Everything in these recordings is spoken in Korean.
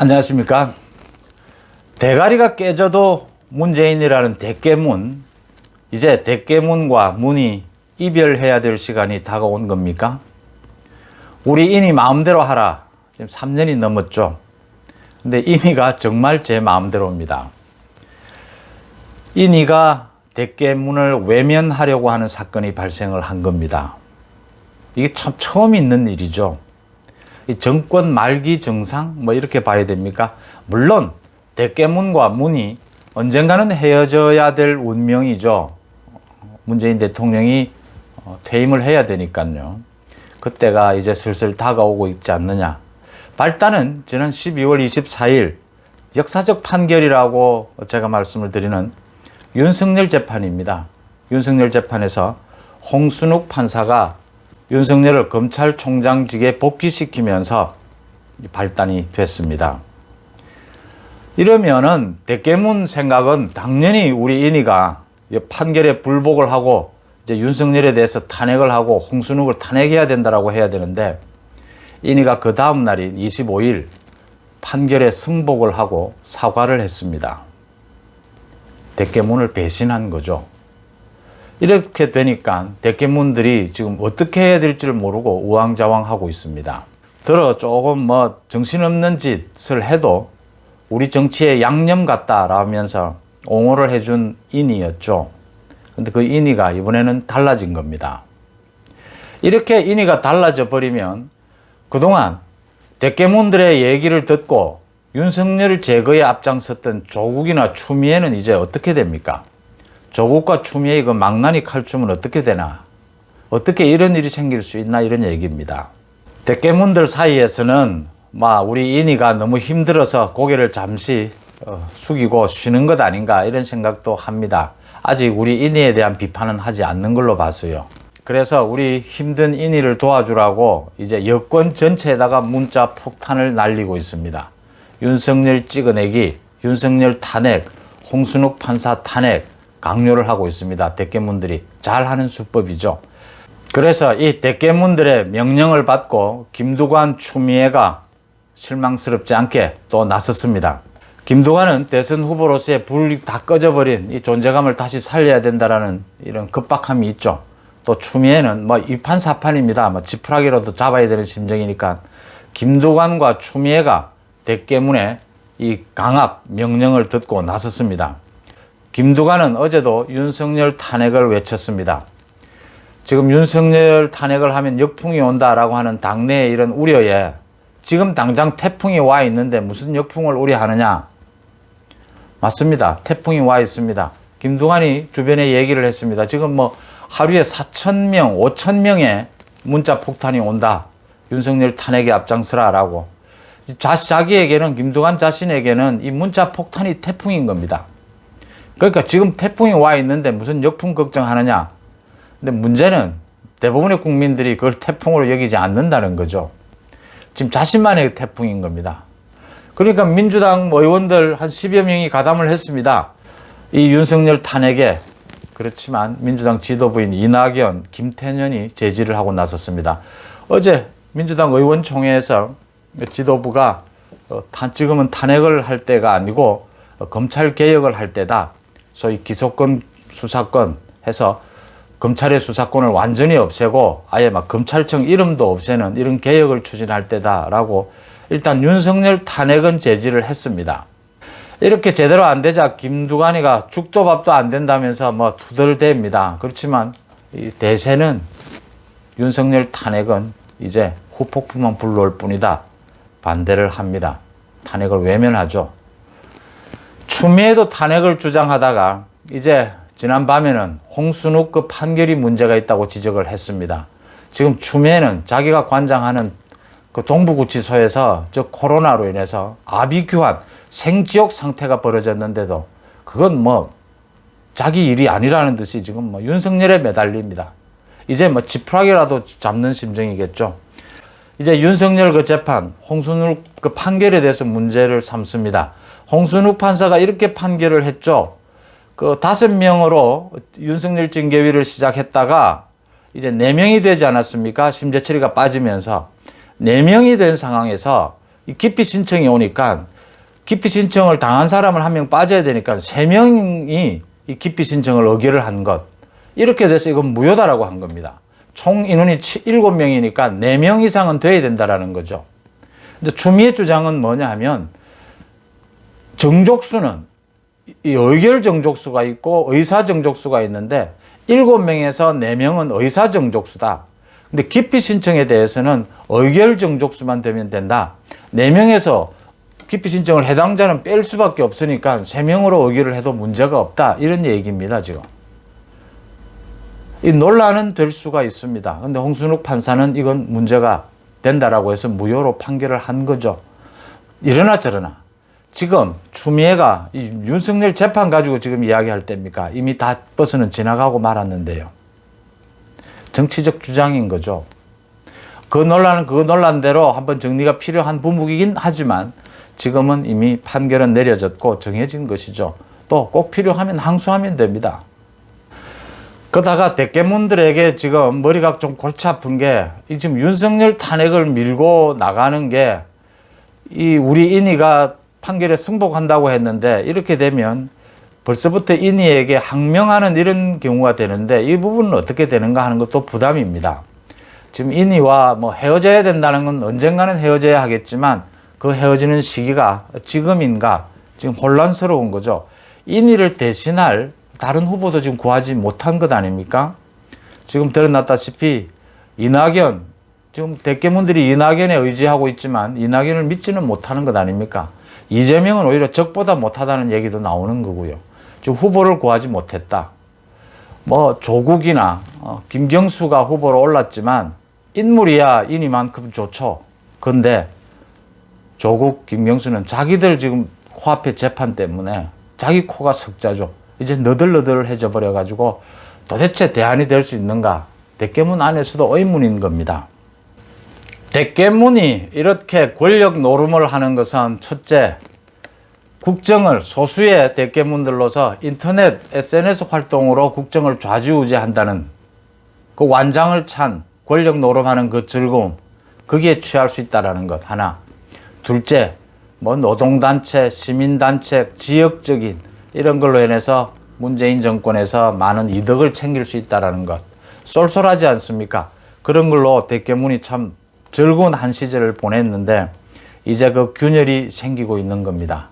안녕하십니까. 대가리가 깨져도 문재인이라는 대깨문, 이제 대깨문과 문이 이별해야 될 시간이 다가온 겁니까? 우리 인이 마음대로 하라. 지금 3년이 넘었죠. 근데 인이가 정말 제 마음대로입니다. 인이가 대깨문을 외면하려고 하는 사건이 발생을 한 겁니다. 이게 참 처음 있는 일이죠. 이 정권 말기 정상 이렇게 봐야 됩니까? 물론 대깨문과 문이 언젠가는 헤어져야 될 운명이죠. 문재인 대통령이 퇴임을 해야 되니까요. 그때가 이제 슬슬 다가오고 있지 않느냐. 발단은 지난 12월 24일 역사적 판결이라고 제가 말씀을 드리는 윤석열 재판입니다. 윤석열 재판에서 홍순욱 판사가 윤석열을 검찰총장직에 복귀시키면서 발단이 됐습니다. 이러면은 대깨문 생각은 당연히 우리 인이가 판결에 불복을 하고 이제 윤석열에 대해서 탄핵을 하고 홍순욱을 탄핵해야 된다라고 해야 되는데, 인이가 그 다음 날인 25일 판결에 승복을 하고 사과를 했습니다. 대깨문을 배신한 거죠. 이렇게 되니까 대깨문들이 지금 어떻게 해야 될지를 모르고 우왕좌왕하고 있습니다. 조금 정신없는 짓을 해도 우리 정치에 양념 같다라면서 옹호를 해준 인이었죠. 근데 그 인이가 이번에는 달라진 겁니다. 이렇게 인이가 달라져 버리면 그동안 대깨문들의 얘기를 듣고 윤석열 제거에 앞장섰던 조국이나 추미애는 이제 어떻게 됩니까? 조국과 추미애 그 망나니 칼춤은 어떻게 되나? 어떻게 이런 일이 생길 수 있나? 이런 얘기입니다. 대깨문들 사이에서는 우리 인이가 너무 힘들어서 고개를 잠시 숙이고 쉬는 것 아닌가 이런 생각도 합니다. 아직 우리 인이에 대한 비판은 하지 않는 걸로 봐서요. 그래서 우리 힘든 인이를 도와주라고 이제 여권 전체에다가 문자 폭탄을 날리고 있습니다. 윤석열 찍어내기, 윤석열 탄핵, 홍순욱 판사 탄핵 강요를 하고 있습니다. 대깨문들이 잘하는 수법이죠. 그래서 이 대깨문들의 명령을 받고 김두관, 추미애가 실망스럽지 않게 또 나섰습니다. 김두관은 대선 후보로서의 불이 다 꺼져버린 이 존재감을 다시 살려야 된다라는 이런 급박함이 있죠. 또 추미애는 이판사판입니다. 지푸라기라도 잡아야 되는 심정이니까 김두관과 추미애가 대깨문의 이 강압 명령을 듣고 나섰습니다. 김두관은 어제도 윤석열 탄핵을 외쳤습니다. 지금 윤석열 탄핵을 하면 역풍이 온다라고 하는 당내의 이런 우려에 지금 당장 태풍이 와 있는데 무슨 역풍을 우려하느냐? 맞습니다. 태풍이 와 있습니다. 김두관이 주변에 얘기를 했습니다. 지금 하루에 4,000명, 5,000명의 문자 폭탄이 온다. 윤석열 탄핵에 앞장서라라고. 자기에게는, 김두관 자신에게는 이 문자 폭탄이 태풍인 겁니다. 그러니까 지금 태풍이 와 있는데 무슨 역풍 걱정하느냐. 근데 문제는 대부분의 국민들이 그걸 태풍으로 여기지 않는다는 거죠. 지금 자신만의 태풍인 겁니다. 그러니까 민주당 의원들 한 10여 명이 가담을 했습니다. 이 윤석열 탄핵에. 그렇지만 민주당 지도부인 이낙연, 김태년이 제지를 하고 나섰습니다. 어제 민주당 의원총회에서 지도부가 지금은 탄핵을 할 때가 아니고 검찰 개혁을 할 때다. 소위 기소권, 수사권 해서 검찰의 수사권을 완전히 없애고 아예 검찰청 이름도 없애는 이런 개혁을 추진할 때다라고 일단 윤석열 탄핵은 제지를 했습니다. 이렇게 제대로 안 되자 김두관이가 죽도 밥도 안 된다면서 투덜댑니다. 그렇지만 이 대세는 윤석열 탄핵은 이제 후폭풍만 불러올 뿐이다. 반대를 합니다. 탄핵을 외면하죠. 추미애도 탄핵을 주장하다가 이제 지난밤에는 홍순욱 그 판결이 문제가 있다고 지적을 했습니다. 지금 추미애는 자기가 관장하는 그 동부구치소에서 코로나로 인해서 아비규환, 생지옥 상태가 벌어졌는데도 그건 자기 일이 아니라는 듯이 지금 윤석열에 매달립니다. 이제 지푸라기라도 잡는 심정이겠죠. 이제 윤석열 그 재판, 홍순욱 그 판결에 대해서 문제를 삼습니다. 홍순욱 판사가 이렇게 판결을 했죠. 그 5명으로 윤석열 징계위를 시작했다가 이제 4명이 되지 않았습니까? 심재철이가 빠지면서 4명이 된 상황에서 기피 신청이 오니까 기피 신청을 당한 사람을 한 명 빠져야 되니까 3명이 이 기피 신청을 의결을 한 것. 이렇게 돼서 이건 무효다라고 한 겁니다. 총 인원이 7명이니까 4명 이상은 돼야 된다라는 거죠. 근데 추미애 주장은 뭐냐 하면 정족수는 이 의결 정족수가 있고 의사 정족수가 있는데 7명에서 4명은 의사 정족수다. 근데 기피 신청에 대해서는 의결 정족수만 되면 된다. 4명에서 기피 신청을 해당자는 뺄 수밖에 없으니까 3명으로 의결을 해도 문제가 없다. 이런 얘기입니다, 지금. 이 논란은 될 수가 있습니다. 근데 홍순욱 판사는 이건 문제가 된다라고 해서 무효로 판결을 한 거죠. 이러나 저러나 지금 추미애가 이 윤석열 재판 가지고 지금 이야기할 때입니까? 이미 다 버스는 지나가고 말았는데요. 정치적 주장인 거죠. 그 논란은 그 논란대로 한번 정리가 필요한 부분이긴 하지만 지금은 이미 판결은 내려졌고 정해진 것이죠. 또 꼭 필요하면 항소하면 됩니다. 그러다가 대깨문들에게 지금 머리가 좀 골치 아픈 게 지금 윤석열 탄핵을 밀고 나가는 게 이 우리 인이가 판결에 승복한다고 했는데 이렇게 되면 벌써부터 인이에게 항명하는 이런 경우가 되는데 이 부분은 어떻게 되는가 하는 것도 부담입니다. 지금 인이와 뭐 헤어져야 된다는 건 언젠가는 헤어져야 하겠지만 그 헤어지는 시기가 지금인가 지금 혼란스러운 거죠. 인이를 대신할 다른 후보도 지금 구하지 못한 것 아닙니까? 지금 드러났다시피 이낙연, 지금 대깨문들이 이낙연에 의지하고 있지만 이낙연을 믿지는 못하는 것 아닙니까? 이재명은 오히려 적보다 못하다는 얘기도 나오는 거고요. 지금 후보를 구하지 못했다. 뭐 조국이나 김경수가 후보로 올랐지만 인물이야 인이만큼 좋죠. 그런데 조국, 김경수는 자기들 지금 코앞에 재판 때문에 자기 코가 석자죠. 이제 너덜너덜해져 버려가지고 도대체 대안이 될 수 있는가? 대깨문 안에서도 의문인 겁니다. 대깨문이 이렇게 권력 노름을 하는 것은 첫째, 국정을 소수의 대깨문들로서 인터넷, SNS 활동으로 국정을 좌지우지한다는 그 완장을 찬 권력 노름하는 그 즐거움, 거기에 취할 수 있다는 것 하나. 둘째, 뭐 노동단체, 시민단체, 지역적인 이런 걸로 인해서 문재인 정권에서 많은 이득을 챙길 수 있다는 것. 쏠쏠하지 않습니까? 그런 걸로 대깨문이 참 즐거운 한 시절을 보냈는데 이제 그 균열이 생기고 있는 겁니다.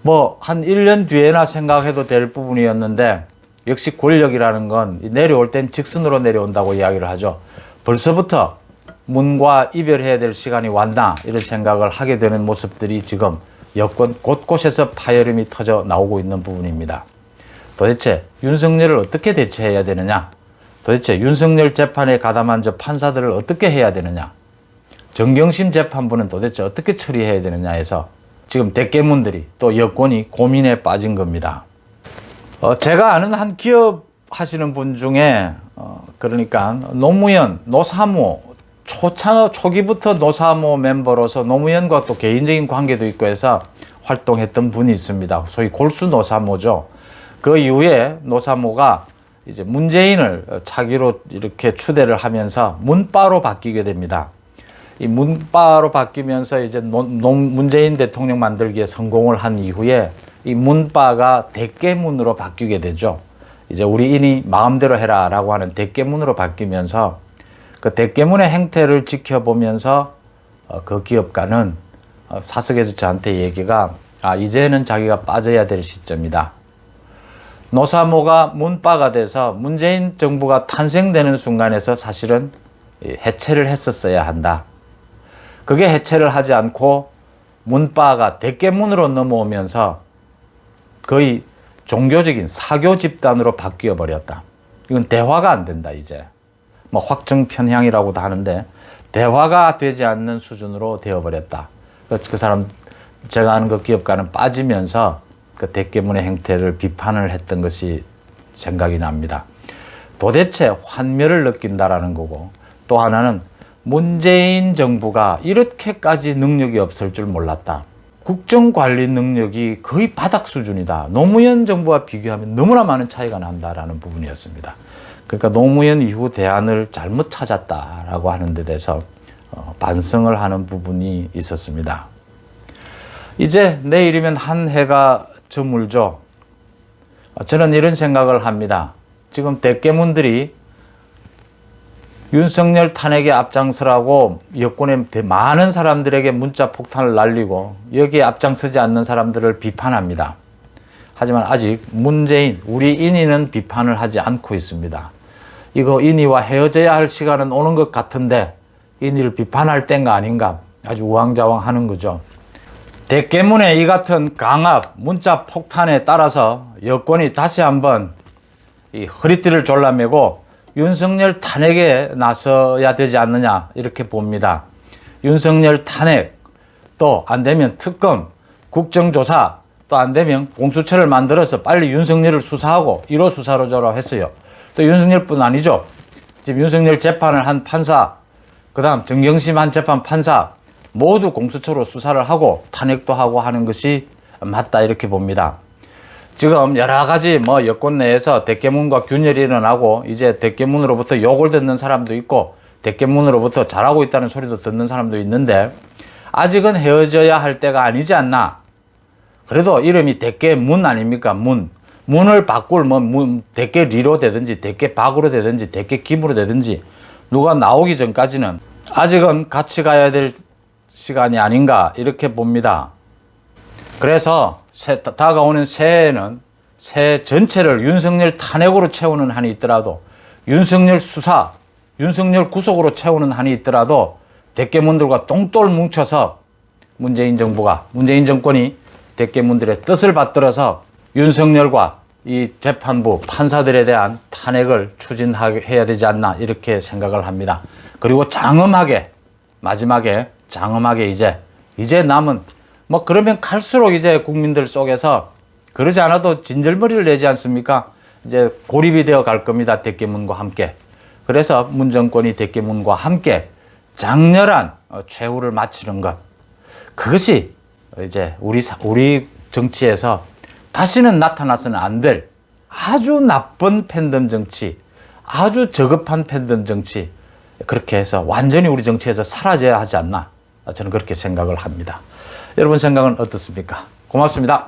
뭐 한 1년 뒤에나 생각해도 될 부분이었는데 역시 권력이라는 건 내려올 땐 직선으로 내려온다고 이야기를 하죠. 벌써부터 문과 이별해야 될 시간이 왔나 이런 생각을 하게 되는 모습들이 지금 여권 곳곳에서 파열음이 터져 나오고 있는 부분입니다. 도대체 윤석열을 어떻게 대처해야 되느냐? 도대체 윤석열 재판에 가담한 저 판사들을 어떻게 해야 되느냐? 정경심 재판부는 도대체 어떻게 처리해야 되느냐 해서 지금 대깨문들이 또 여권이 고민에 빠진 겁니다. 제가 아는 한 기업 하시는 분 중에 그러니까 노무현, 노사모 초기부터 노사모 멤버로서 노무현과 또 개인적인 관계도 있고 해서 활동했던 분이 있습니다. 소위 골수 노사모죠. 그 이후에 노사모가 이제 문재인을 차기로 이렇게 추대를 하면서 문바로 바뀌게 됩니다. 이 문바로 바뀌면서 이제 문재인 대통령 만들기에 성공을 한 이후에 이 문바가 대깨문으로 바뀌게 되죠. 이제 우리 인이 마음대로 해라라고 하는 대깨문으로 바뀌면서 그 대깨문의 행태를 지켜보면서 그 기업가는 사석에서 저한테 얘기가 이제는 자기가 빠져야 될 시점이다. 노사모가 문바가 돼서 문재인 정부가 탄생되는 순간에서 사실은 해체를 했었어야 한다. 그게 해체를 하지 않고 문바가 대깨문으로 넘어오면서 거의 종교적인 사교 집단으로 바뀌어 버렸다. 이건 대화가 안 된다 이제. 뭐 확정 편향이라고도 하는데 대화가 되지 않는 수준으로 되어버렸다. 그 사람 제가 아는 그 기업가는 빠지면서 그 대깨문의 행태를 비판을 했던 것이 생각이 납니다. 도대체 환멸을 느낀다라는 거고 또 하나는 문재인 정부가 이렇게까지 능력이 없을 줄 몰랐다. 국정관리 능력이 거의 바닥 수준이다. 노무현 정부와 비교하면 너무나 많은 차이가 난다라는 부분이었습니다. 그러니까 노무현 이후 대안을 잘못 찾았다라고 하는 데 대해서 반성을 하는 부분이 있었습니다. 이제 내일이면 한 해가 저물죠. 저는 이런 생각을 합니다. 지금 대깨문들이 윤석열 탄핵에 앞장서라고 여권의 많은 사람들에게 문자 폭탄을 날리고 여기에 앞장서지 않는 사람들을 비판합니다. 하지만 아직 문재인, 우리 인의는 비판을 하지 않고 있습니다. 이거 인의와 헤어져야 할 시간은 오는 것 같은데 인의를 비판할 때가 아닌가, 아주 우왕좌왕하는 거죠. 대깨문의 이 같은 강압, 문자 폭탄에 따라서 여권이 다시 한번 이 허리띠를 졸라매고 윤석열 탄핵에 나서야 되지 않느냐 이렇게 봅니다. 윤석열 탄핵, 또 안 되면 특검, 국정조사, 또 안 되면 공수처를 만들어서 빨리 윤석열을 수사하고 1호 수사로저로 했어요. 또 윤석열뿐 아니죠. 지금 윤석열 재판을 한 판사, 그 다음 정경심 한 재판 판사 모두 공수처로 수사를 하고 탄핵도 하고 하는 것이 맞다 이렇게 봅니다. 지금 여러 가지 여권 내에서 대깨문과 균열이 일어나고 이제 대깨문으로부터 욕을 듣는 사람도 있고 대깨문으로부터 잘하고 있다는 소리도 듣는 사람도 있는데 아직은 헤어져야 할 때가 아니지 않나. 그래도 이름이 대깨문 아닙니까? 문을 바꿀 대깨리로 되든지 대깨박으로 되든지 대깨김으로 되든지 누가 나오기 전까지는 아직은 같이 가야 될 시간이 아닌가 이렇게 봅니다. 그래서 다가오는 새해에는 새해 전체를 윤석열 탄핵으로 채우는 한이 있더라도 윤석열 수사, 윤석열 구속으로 채우는 한이 있더라도 대깨문들과 똥똘 뭉쳐서 문재인 정권이 대깨문들의 뜻을 받들어서 윤석열과 이 재판부 판사들에 대한 탄핵을 추진해야 되지 않나 이렇게 생각을 합니다. 그리고 장엄하게 마지막에 장엄하게 이제 남은 그러면 갈수록 이제 국민들 속에서 그러지 않아도 진절머리를 내지 않습니까? 이제 고립이 되어 갈 겁니다. 대깨문과 함께. 그래서 문 정권이 대깨문과 함께 장렬한 최후를 마치는 것. 그것이 이제 우리 정치에서 다시는 나타나서는 안 될 아주 나쁜 팬덤 정치, 아주 저급한 팬덤 정치, 그렇게 해서 완전히 우리 정치에서 사라져야 하지 않나. 저는 그렇게 생각을 합니다. 여러분 생각은 어떻습니까? 고맙습니다.